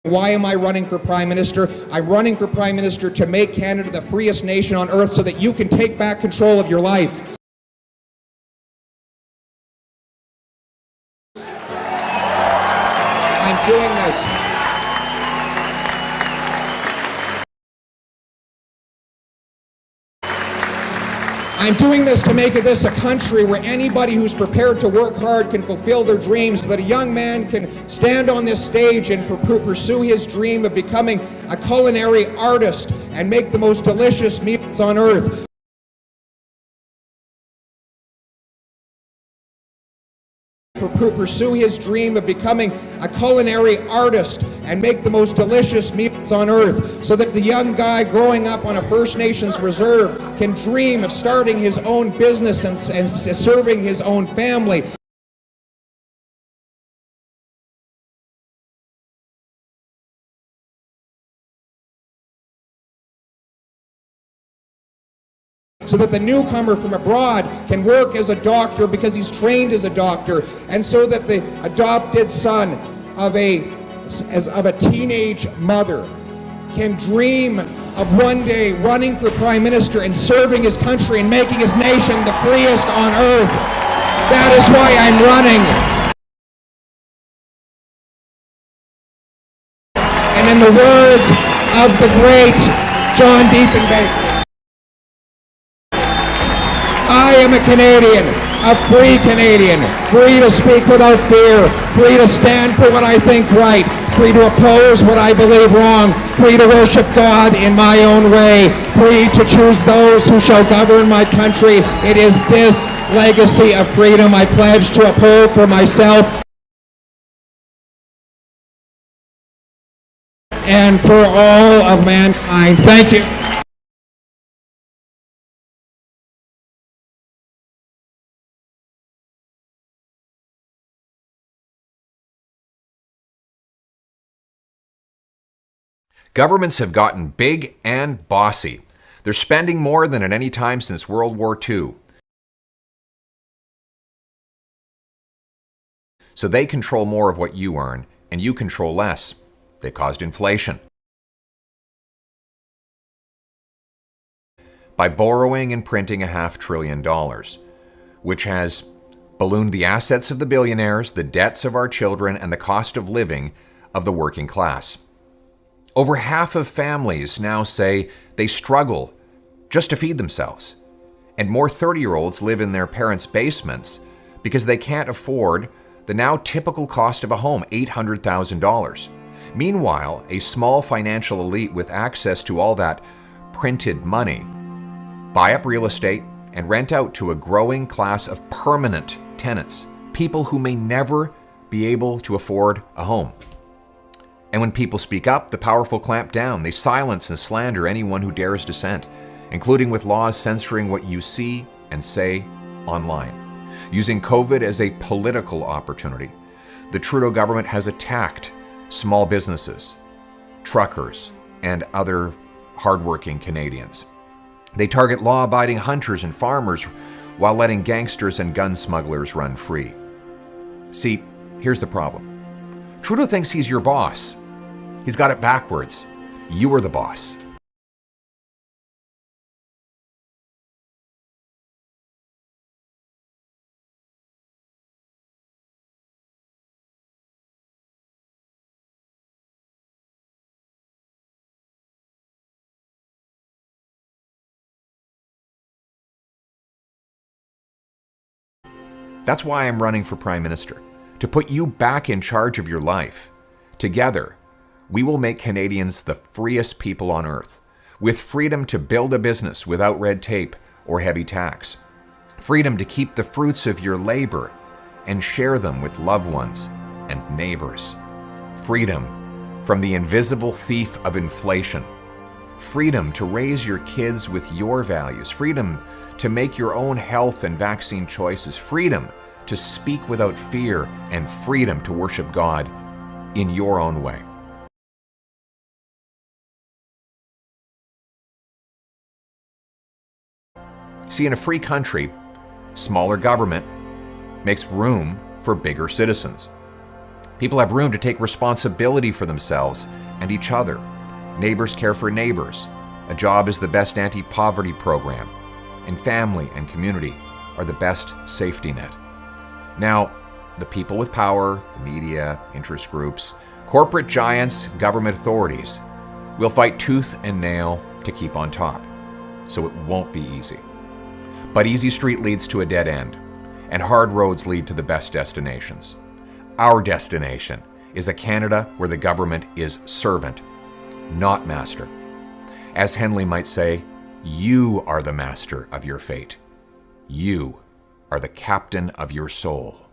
Why am I running for Prime Minister? I'm running for Prime Minister to make Canada the freest nation on earth so that you can take back control of your life. I'm doing this. I'm doing this to make this a country where anybody who's prepared to work hard can fulfill their dreams, so that a young man can stand on this stage and pursue his dream of becoming a culinary artist and make the most delicious meals on earth. Pursue his dream of becoming a culinary artist and make the most delicious meals on earth, so that the young guy growing up on a First Nations reserve can dream of starting his own business and serving his own family. So that the newcomer from abroad can work as a doctor because he's trained as a doctor, and so that the adopted son of a teenage mother can dream of one day running for Prime Minister and serving his country and making his nation the freest on earth. That is why I'm running. And in the words of the great John Diefenbaker, I am a Canadian, a free Canadian, free to speak without fear, free to stand for what I think right, free to oppose what I believe wrong, free to worship God in my own way, free to choose those who shall govern my country. It is this legacy of freedom I pledge to uphold for myself and for all of mankind. Thank you. Governments have gotten big and bossy. They're spending more than at any time since World War II. So they control more of what you earn, and you control less. They've caused inflation. By borrowing and printing $500 billion, which has ballooned the assets of the billionaires, the debts of our children, and the cost of living of the working class. Over half of families now say they struggle just to feed themselves. And more 30-year-olds live in their parents' basements because they can't afford the now typical cost of a home, $800,000. Meanwhile, a small financial elite with access to all that printed money buy up real estate and rent out to a growing class of permanent tenants, people who may never be able to afford a home. And when people speak up, the powerful clamp down. They silence and slander anyone who dares dissent, including with laws censoring what you see and say online. Using COVID as a political opportunity, the Trudeau government has attacked small businesses, truckers, and other hardworking Canadians. They target law-abiding hunters and farmers while letting gangsters and gun smugglers run free. See, here's the problem. Trudeau thinks he's your boss. He's got it backwards. You are the boss. That's why I'm running for Prime Minister, to put you back in charge of your life. Together, we will make Canadians the freest people on earth, with freedom to build a business without red tape or heavy tax, freedom to keep the fruits of your labor and share them with loved ones and neighbors, freedom from the invisible thief of inflation, freedom to raise your kids with your values, freedom to make your own health and vaccine choices, freedom to speak without fear, and freedom to worship God in your own way. See, in a free country, smaller government makes room for bigger citizens. People have room to take responsibility for themselves and each other. Neighbors care for neighbors. A job is the best anti-poverty program. And family and community are the best safety net. Now, the people with power, the media, interest groups, corporate giants, government authorities will fight tooth and nail to keep on top. So it won't be easy. But easy street leads to a dead end, and hard roads lead to the best destinations. Our destination is a Canada where the government is servant, not master. As Henley might say, you are the master of your fate. You are the captain of your soul.